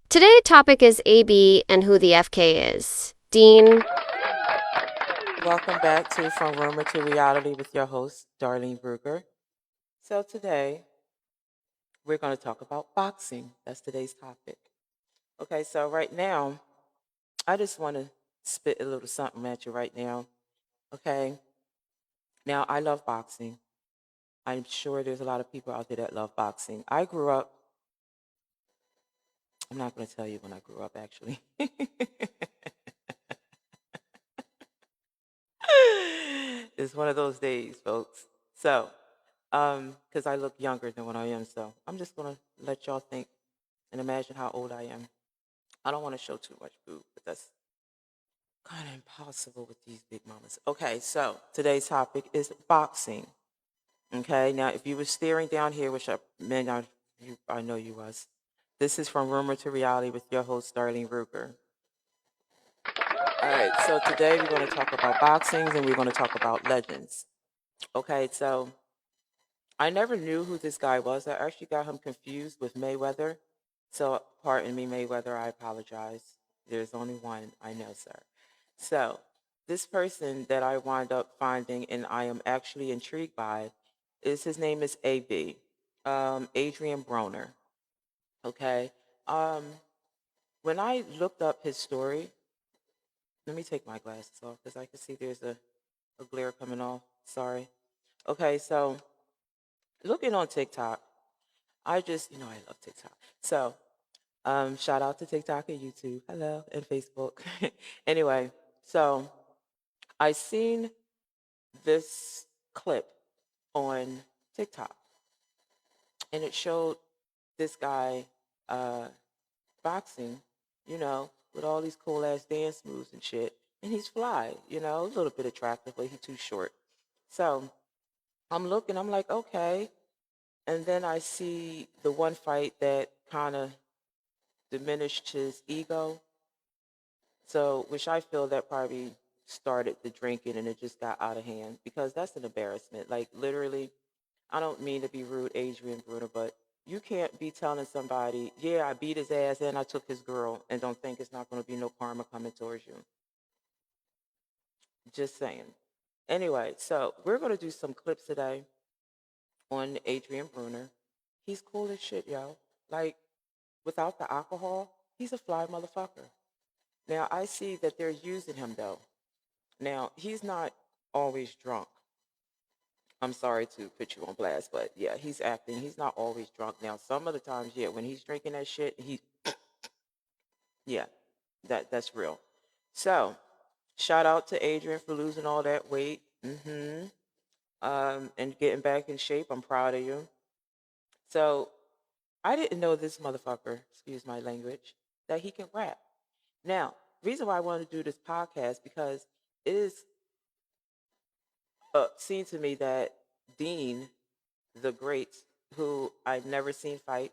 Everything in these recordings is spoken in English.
Today's topic is AB and who the FK is. Dean. Welcome back to From Rumor to Reality with your host, Darlene Bruger. So, today we're going to talk about boxing. That's today's topic. Okay, so right now, I just want to spit a little something at you right now. Okay, now I love boxing. I'm sure there's a lot of people out there that love boxing. I grew up, I'm not going to tell you when I grew up actually. It's one of those days, folks. So, because I look younger than what I am, so I'm just gonna let y'all think and imagine how old I am. I don't want to show too much boob, but that's kind of impossible with these big mamas. Okay, so today's topic is boxing. Okay, now if you were staring down here, which I know you was. This is From Rumor to Reality with your host, Darlene Ruger. All right, so today we're going to talk about boxings and we're going to talk about legends. Okay, so I never knew who this guy was. I actually got him confused with Mayweather. So, pardon me, Mayweather, I apologize. There's only one, I know, sir. So, this person that I wound up finding and I am actually intrigued by is his name is AB, Adrian Broner. Okay. Um, when I looked up his story, let me take my glasses off because I can see there's a glare coming off. Sorry. Okay, so looking on TikTok, I love TikTok. So, shout out to TikTok and YouTube. Hello, and Facebook. Anyway, so I seen this clip on TikTok, and it showed this guy uh, boxing, with all these cool ass dance moves and shit. And he's fly, a little bit attractive, but he's too short. So I'm looking, I'm like, okay. And then I see the one fight that kind of diminished his ego. So, which I feel that probably started the drinking and it just got out of hand because that's an embarrassment. Like, literally, I don't mean to be rude, Adrian Bruner, but you can't be telling somebody, yeah, I beat his ass and I took his girl and don't think it's not going to be no karma coming towards you. Just saying. Anyway, so we're going to do some clips today on Adrian Bruner. He's cool as shit, yo. Like, without the alcohol, he's a fly motherfucker. Now, I see that they're using him, though. Now, he's not always drunk. I'm sorry to put you on blast, but yeah, he's acting. He's not always drunk. Now, some of the times, yeah, when he's drinking that shit, yeah, that's real. So, shout out to Adrian for losing all that weight, and getting back in shape. I'm proud of you. So, I didn't know this motherfucker, excuse my language, that he can rap. Now, reason why I wanted to do this podcast because it is seemed to me that Dean, the great, who I've never seen fight,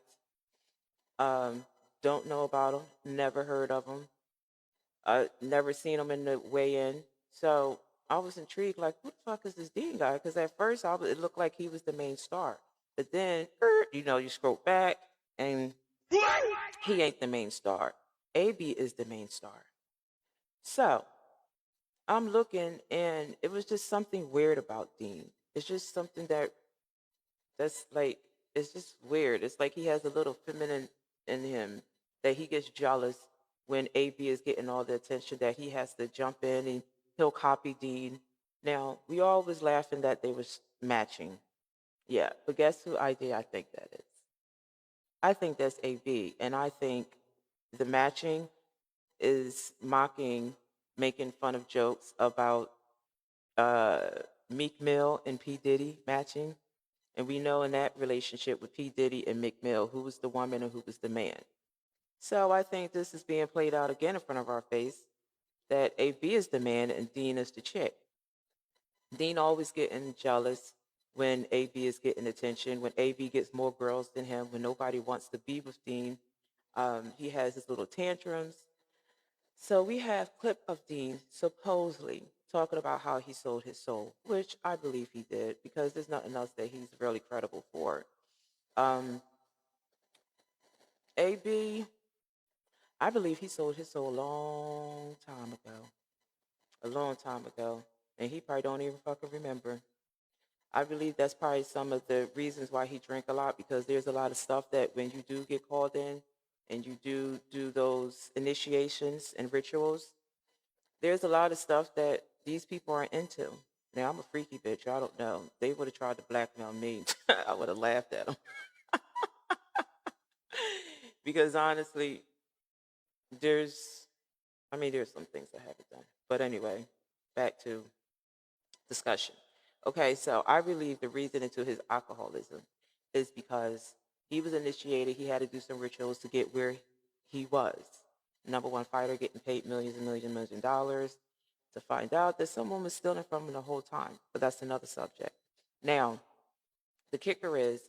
um, don't know about him, never heard of him, never seen him in the weigh-in. So I was intrigued, like, who the fuck is this Dean guy? Because at first it looked like he was the main star, but then you scroll back and he ain't the main star. AB is the main star. So I'm looking, and it was just something weird about Dean. It's just something that's like it's just weird. It's like he has a little feminine in him that he gets jealous when AB is getting all the attention that he has to jump in and he'll copy Dean. Now we all was laughing that they was matching, yeah. But guess who I think that is? I think that's AB, and I think the matching is mocking, making fun of jokes about uh, Meek Mill and P Diddy matching. And we know in that relationship with P. Diddy and Meek Mill, who was the woman and who was the man. So I think this is being played out again in front of our face that AB is the man and Dean is the chick. Dean always getting jealous when AB is getting attention, when AB gets more girls than him, when nobody wants to be with Dean. He has his little tantrums. So we have clip of Dean supposedly talking about how he sold his soul, which I believe he did because there's nothing else that he's really credible for. Um, AB, I believe he sold his soul a long time ago, and he probably don't even fucking remember. I believe that's probably some of the reasons why he drank a lot, because there's a lot of stuff that when you do get called in and you do those initiations and rituals, there's a lot of stuff that these people are into. Now, I'm a freaky bitch. I don't know. They would have tried to blackmail me. I would have laughed at them. Because honestly, there's, there's some things I haven't done. But anyway, back to discussion. Okay, so I believe the reason into his alcoholism is because he was initiated. He had to do some rituals to get where he was. Number one fighter, getting paid millions and millions and millions of dollars, to find out that someone was stealing from him the whole time. But that's another subject. Now, the kicker is,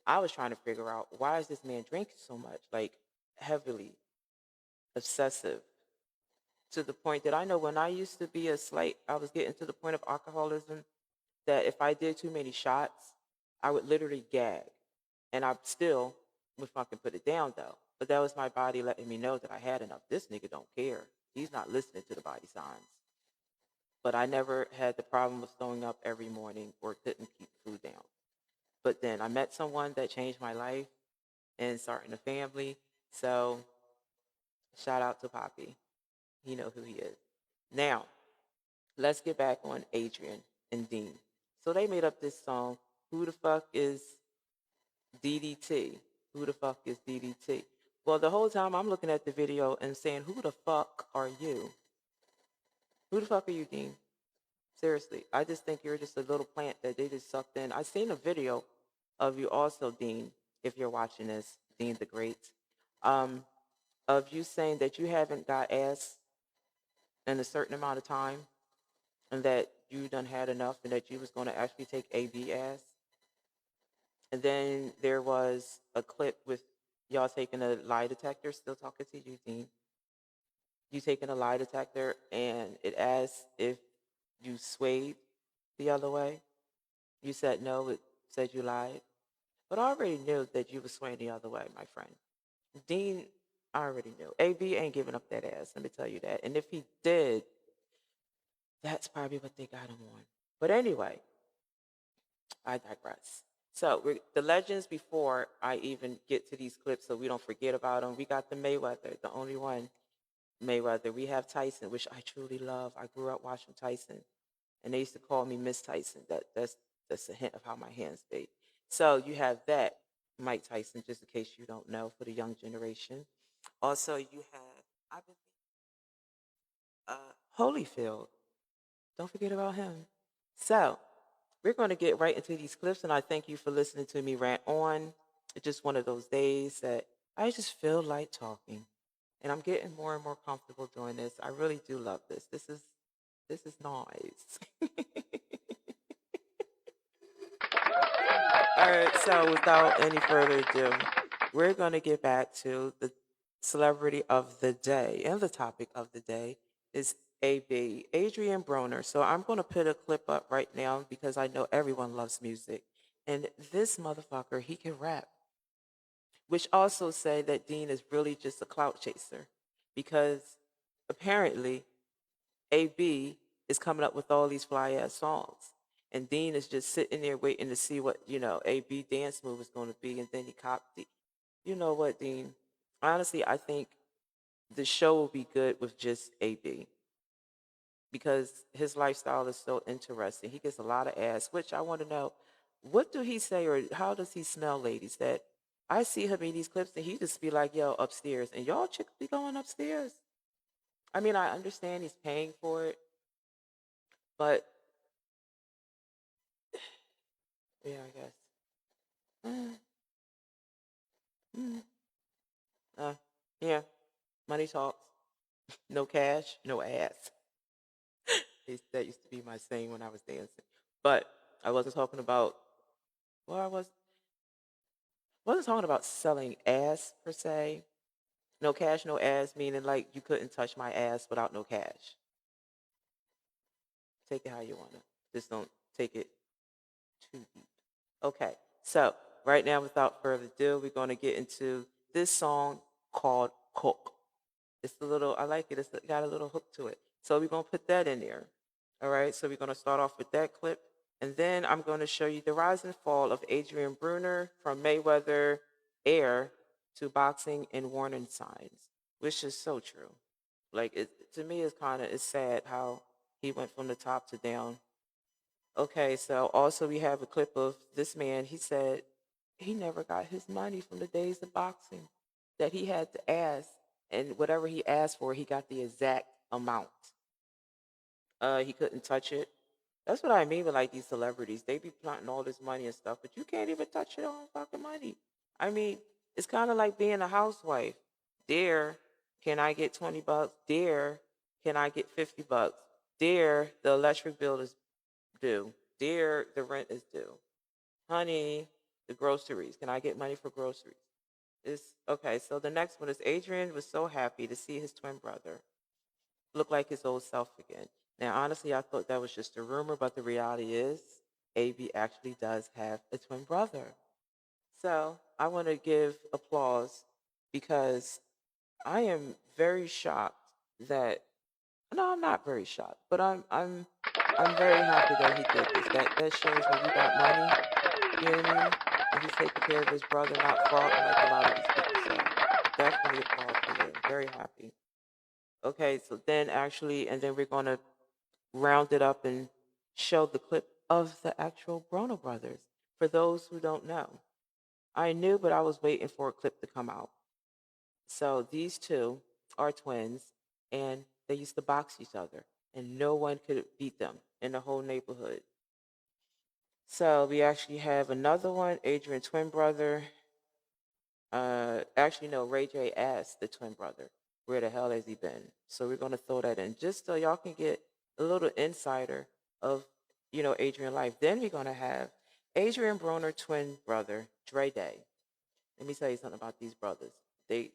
I was trying to figure out, why is this man drinking so much, like heavily, obsessive, to the point that I know when I used to be I was getting to the point of alcoholism that if I did too many shots, I would literally gag. And I still would fucking put it down though. But that was my body letting me know that I had enough. This nigga don't care. He's not listening to the body signs. But I never had the problem of throwing up every morning or couldn't keep food down. But then I met someone that changed my life and starting a family. So shout out to Poppy. He know who he is. Now, let's get back on Adrian and Deen. So they made up this song, Who the Fuck is DDT? Who the fuck is DDT? Well, the whole time I'm looking at the video and saying, who the fuck are you? Who the fuck are you, Deen? Seriously, I just think you're just a little plant that they just sucked in. I seen a video of you also, Deen, if you're watching this, Deen the Great, um, of you saying that you haven't got ass in a certain amount of time and that you done had enough and that you was going to actually take AB ass. And then there was a clip with y'all taking a lie detector, still talking to you, Dean. You taking a lie detector and it asked if you swayed the other way. You said no, it said you lied. But I already knew that you were swaying the other way, my friend. Dean, I already knew. AB ain't giving up that ass, let me tell you that. And if he did, that's probably what they got him on. But anyway, I digress. So the legends, before I even get to these clips so we don't forget about them, we got the Mayweather, the only one, Mayweather. We have Tyson, which I truly love. I grew up watching Tyson, and they used to call me Miss Tyson. That's a hint of how my hands be. So you have that, Mike Tyson, just in case you don't know, for the young generation. Also, you have, I believe, Holyfield. Don't forget about him. So we're going to get right into these clips, and I thank you for listening to me rant on. It's just one of those days that I just feel like talking, and I'm getting more and more comfortable doing this. I really do love this. This is nice. All right, so without any further ado, we're going to get back to the celebrity of the day. And the topic of the day is AB, Adrian Broner. So I'm going to put a clip up right now because I know everyone loves music. And this motherfucker, he can rap. Which also say that Dean is really just a clout chaser. Because apparently AB is coming up with all these fly ass songs. And Dean is just sitting there waiting to see what, AB dance move is going to be. And then he copped it. You know what, Dean? Honestly, I think the show will be good with just AB because his lifestyle is so interesting. He gets a lot of ass, which I want to know, what do he say or how does he smell, ladies? That I see him in these clips and he just be like, yo, upstairs. And y'all chicks be going upstairs. I mean, I understand he's paying for it, but yeah, I guess. Mm, mm, uh, yeah, money talks. No cash, no ass. That used to be my saying when I was dancing. But I wasn't talking about, well, wasn't talking about selling ass per se. No cash, no ass, meaning like you couldn't touch my ass without no cash. Take it how you want to. Just don't take it too deep. Okay, so right now, without further ado, we're going to get into this song called Cook. It's a little, I like it. It's got a little hook to it. So we're going to put that in there. All right. So we're going to start off with that clip. And then I'm going to show you the rise and fall of Adrian Bruner from Mayweather Air to boxing and warning signs, which is so true. Like, to me, it's sad how he went from the top to down. Okay, so also we have a clip of this man. He said he never got his money from the days of boxing, that he had to ask, and whatever he asked for, he got the exact amount. He couldn't touch it. That's what I mean with like these celebrities. They be planting all this money and stuff, but you can't even touch your own fucking money. I mean, it's kind of like being a housewife. Dear, can I get $20? Dear, can I get $50? Dear, the electric bill is due. Dear, the rent is due. Honey, the groceries. Can I get money for groceries? Okay, so the next one is Adrian was so happy to see his twin brother look like his old self again. Now, honestly, I thought that was just a rumor, but the reality is AB actually does have a twin brother. So I want to give applause because I am very shocked that, no, I'm not very shocked, but I'm very happy that he did this. That shows when you got money, you know what I mean? And he's taking care of his brother, not frauding like a lot of these people say. Definitely applaud for that. I'm very happy. Okay, so then and then we're going to round it up and show the clip of the actual Broner brothers. For those who don't know, I knew, but I was waiting for a clip to come out. So these two are twins, and they used to box each other, and no one could beat them in the whole neighborhood. So we actually have another one, Adrian twin brother. Actually, no, Ray J asked the twin brother, where the hell has he been? So we're going to throw that in just so y'all can get a little insider of, Adrian life. Then we're going to have Adrian Broner twin brother, Dre Day. Let me tell you something about these brothers. They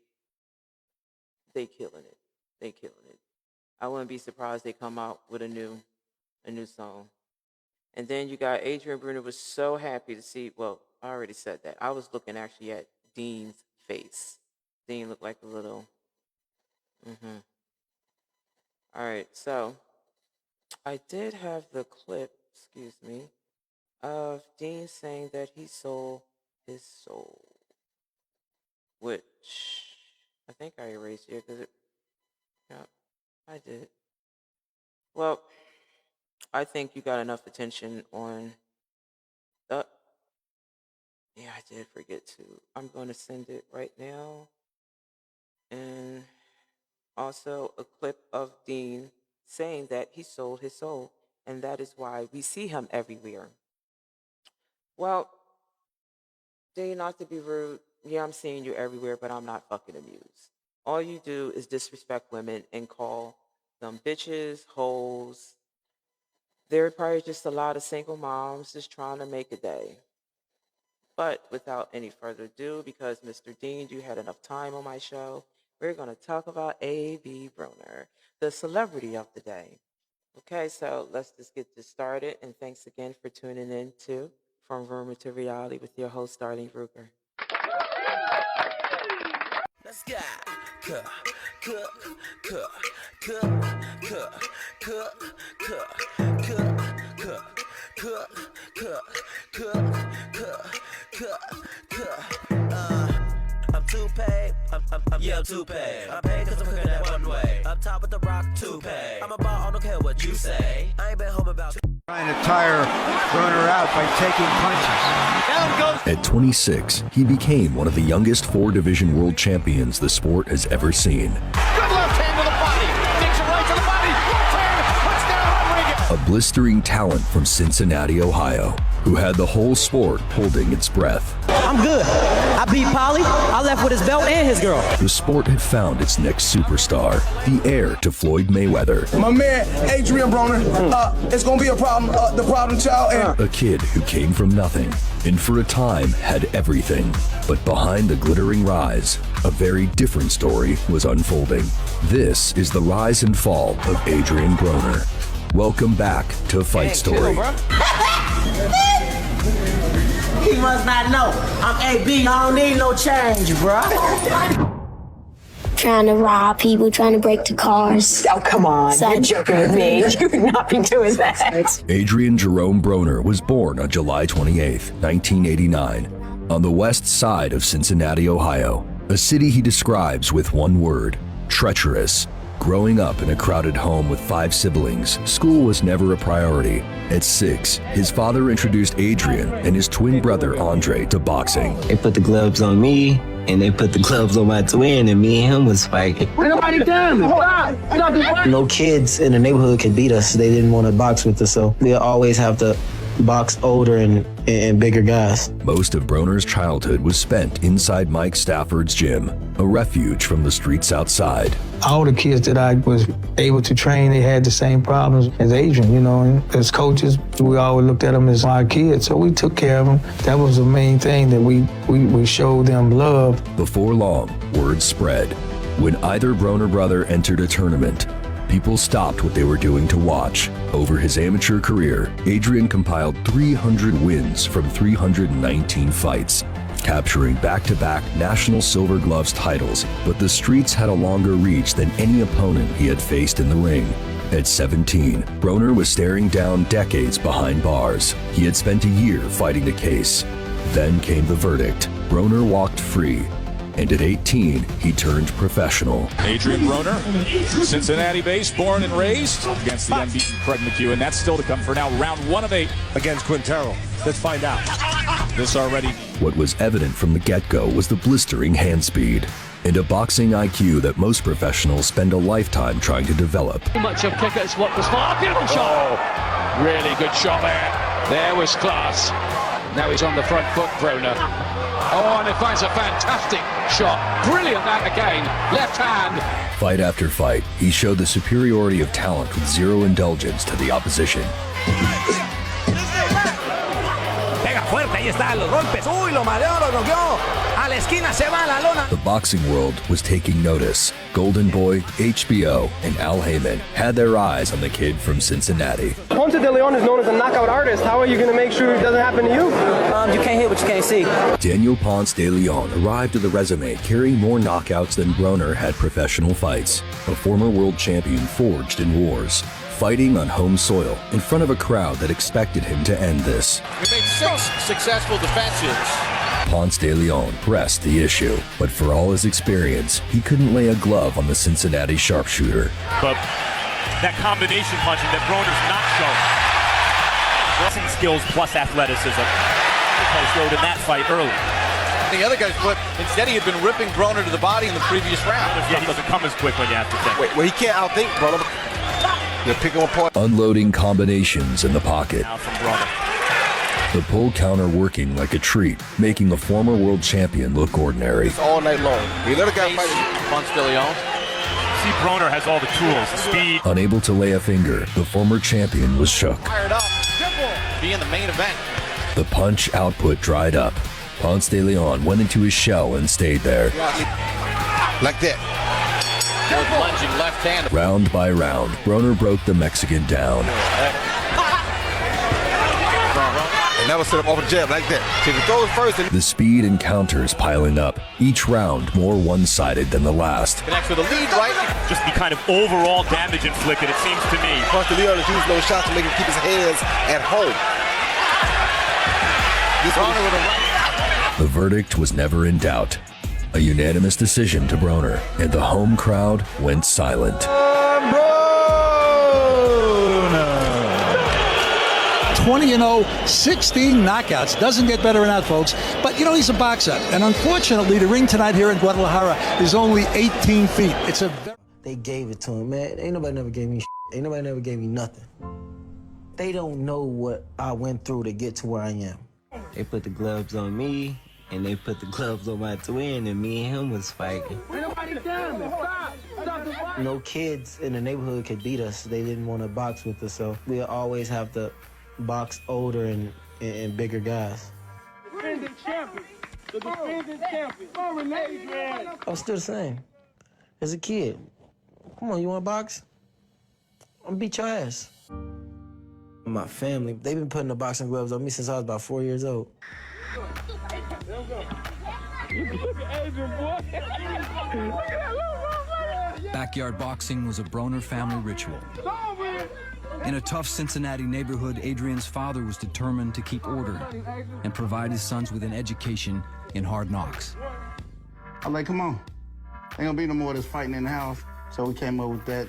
killing it. They killing it. I wouldn't be surprised they come out with a new song. And then you got Adrian Bruner was so happy to see, well, I already said that. I was looking actually at Deen's face. Deen looked like a little, All right, so I did have the clip, of Deen saying that he sold his soul, which I think I erased here because I did. Well, I think you got enough attention on the. Yeah, I did forget to. I'm going to send it right now. And also a clip of Deen saying that he sold his soul, and that is why we see him everywhere. Well, Deen, not to be rude, yeah, I'm seeing you everywhere, but I'm not fucking amused. All you do is disrespect women and call them bitches, hoes. There are probably just a lot of single moms just trying to make a day. But without any further ado, because Mr. Deen, you had enough time on my show, we're going to talk about A.B. Broner, the celebrity of the day. Okay, so let's just get this started. And thanks again for tuning in to From Rumor to Reality with your host, Darlene Ruger. Let's go. I'm too paid. I'm too paid. I'm paid cause I'm cooking that one way. Up top with the rock, too paid. I'm about, I don't care what you say. I ain't been home about trying to tire Broner out by taking punches. Down goes. At 26, he became one of the youngest four-division world champions the sport has ever seen. Good left hand to the body. Takes it right to the body. Left hand. Touchdown Rodriguez. A blistering talent from Cincinnati, Ohio, who had the whole sport holding its breath. I'm good. I beat Polly. I left with his belt and his girl. The sport had found its next superstar, the heir to Floyd Mayweather. My man, Adrian Broner, it's going to be a problem, the problem child. And a kid who came from nothing and for a time had everything. But behind the glittering rise, a very different story was unfolding. This is the rise and fall of Adrian Broner. Welcome back to Fight Story. He must not know. I'm AB. I don't need no change, bro. trying to rob people, trying to break the cars. Oh, come on. So- You're joking with me. You would not be doing that. Adrian Jerome Broner was born on July 28, 1989, on the west side of Cincinnati, Ohio, a city he describes with one word: treacherous. Growing up in a crowded home with 5 siblings, school was never a priority. At 6, his father introduced Adrian and his twin brother Andre to boxing. They put the gloves on me, and they put the gloves on my twin, and me and him was fighting. No kids in the neighborhood could beat us. They didn't want to box with us, so we'll always have to box older and bigger guys. Most of Broner's childhood was spent inside Mike Stafford's gym, a refuge from the streets outside. All the kids that I was able to train, they had the same problems as Adrian, you know, and as coaches, we always looked at them as our kids, so we took care of them. That was the main thing, that we showed them love. Before long, word spread. When either Broner brother entered a tournament, people stopped what they were doing to watch. Over his amateur career, Adrian compiled 300 wins from 319 fights, capturing back-to-back National Silver Gloves titles, but the streets had a longer reach than any opponent he had faced in the ring. At 17, Broner was staring down decades behind bars. He had spent a year fighting the case. Then came the verdict. Broner walked free, and at 18, he turned professional. Adrian Broner, Cincinnati-based, born and raised, against the unbeaten Craig McEwen. That's still to come for now. Round 1 of 8 against Quintero. Let's find out. This already. What was evident from the get-go was the blistering hand speed and a boxing IQ that most professionals spend a lifetime trying to develop. Too much of kick at what was far. Beautiful shot. Oh, really good shot there. There was class. Now he's on the front foot, Broner. Oh, and it finds a fantastic shot. Brilliant that again. Left hand. Fight after fight, he showed the superiority of talent with zero indulgence to the opposition. Pega fuerte, ahí está, los golpes. Uy, lo maleó, lo noqueó. A la esquina se va la lona. The boxing world was taking notice. Golden Boy, HBO, and Al Heyman had their eyes on the kid from Cincinnati. Ponce de Leon is known as a knockout artist. How are you going to make sure it doesn't happen to you? You can't hit what you can't see. Daniel Ponce de Leon arrived to the resume carrying more knockouts than Broner had professional fights. A former world champion forged in wars, fighting on home soil in front of a crowd that expected him to end this. He made 6 successful defenses. Ponce de Leon pressed the issue, but for all his experience, he couldn't lay a glove on the Cincinnati sharpshooter. But that combination punching that Broner's not showing. Wrestling skills plus athleticism. He showed in that fight early. The other guy's flip. Instead, he had been ripping Broner to the body in the previous round. Yeah, he doesn't come as quick when you have to think. Well, he can't outthink Broner. You're picking him apart. Unloading combinations in the pocket. Now from Broner. The pull counter working like a treat, making the former world champion look ordinary. All night long. You let a guy fight Ponce de Leon. See, Broner has all the tools, the speed. Unable to lay a finger, the former champion was shook. Fired up. Be in the main event. The punch output dried up. Ponce de Leon went into his shell and stayed there. Like that. Lunging left hand. Round by round, Broner broke the Mexican down. And that was set up off a jab like that. So if you throw it first, and The speed and counters piling up, each round more one-sided than the last. connects with a lead, right? Just the kind of overall damage inflicted, it seems to me. Ponce de Leon is using those shots to make him keep his hands at home. Broner with a right. The verdict was never in doubt. A unanimous decision to Broner, and the home crowd went silent. 20-0, 16 knockouts. Doesn't get better than that, folks. But, you know, he's a boxer. And unfortunately, the ring tonight here in Guadalajara is only 18 feet. It's a very... They gave it to him, man. Ain't nobody never gave me shit. Ain't nobody never gave me nothing. They don't know what I went through to get to where I am. They put the gloves on me, and they put the gloves on my twin, and me and him was fighting. No kids in the neighborhood could beat us. They didn't want to box with us, so we'll always have to box older and bigger guys. Defending champion. The defending champion. I'm still the same. As a kid. Come on, you want to box? I'm gonna beat your ass. My family, they've been putting the boxing gloves on me since I was about 4 years old. Look at Adrian, boy. Look at that little boy. Backyard boxing was a Broner family ritual. In a tough Cincinnati neighborhood, Adrian's father was determined to keep order and provide his sons with an education in hard knocks. I'm like, come on. Ain't gonna be no more of this fighting in the house. So we came up with that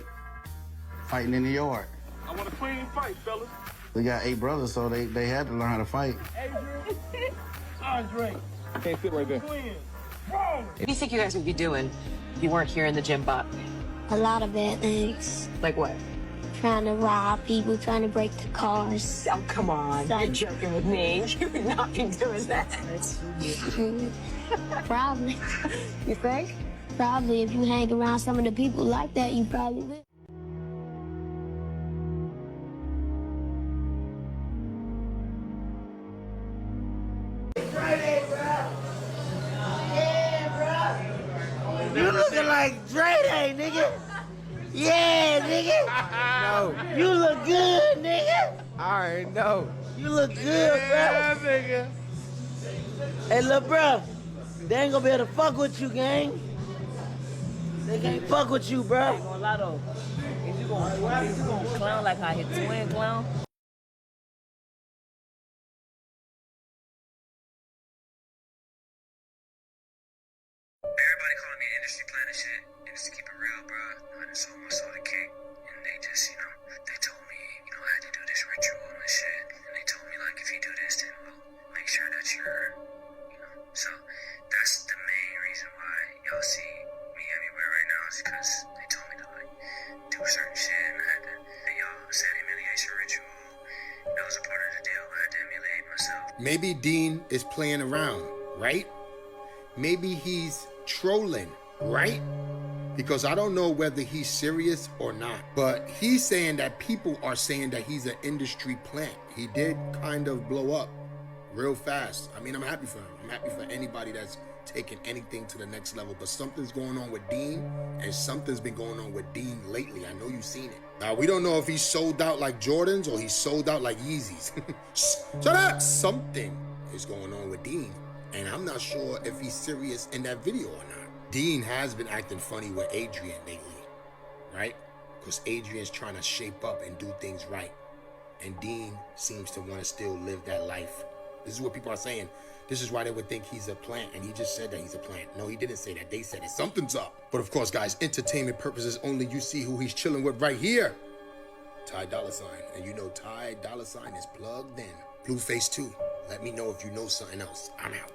fighting in the yard. I want a clean fight, fellas. We got 8 brothers, so they had to learn how to fight. Adrian, Andre. Can't fit right there. What do you think you guys would be doing if you weren't here in the gym, Bob? A lot of bad things. Like what? Trying to rob people, trying to break the cars. Oh, come on. You're joking with me. You would not be doing that. Probably. You think? Probably. If you hang around some of the people like that, you probably will. You looking like Dre, nigga. Yeah, nigga. No. You look good, nigga. I already know. You look good, bro. Nigga. Hey, look, bro. They ain't gonna be able to fuck with you, gang. They can't fuck with you, bro. I ain't gonna lie, though. Is you gonna clown like how his twin clown? Everybody calling me industry plan and shit. And just to keep it real, bro, I just sold my soul to King. And they just, they told me, I had to do this ritual and shit. And they told me, like, if you do this, then we'll make sure that you're, So that's the main reason why y'all see me everywhere right now is because they told me to, like, do certain shit. And I had to, y'all said humiliation ritual. That was a part of the deal. I had to humiliate myself. Maybe Deen is playing around, right? Maybe he's trolling, right? Because I don't know whether he's serious or not. But he's saying that people are saying that he's an industry plant. He did kind of blow up real fast. I mean, I'm happy for him. I'm happy for anybody that's taking anything to the next level. But something's going on with Deen, and something's been going on with Deen lately. I know you've seen it. Now, we don't know if he's sold out like Jordans or he's sold out like Yeezys. So that something is going on with Deen. And I'm not sure if he's serious in that video or not. Deen has been acting funny with Adrian lately, right? Because Adrian's trying to shape up and do things right. And Deen seems to want to still live that life. This is what people are saying. This is why they would think he's a plant. And he just said that he's a plant. No, he didn't say that. They said it. Something's up. But of course, guys, entertainment purposes only. You see who he's chilling with right here. Ty Dolla Sign. And you know Ty Dolla Sign is plugged in. Blueface 2. Let me know if you know something else. I'm out.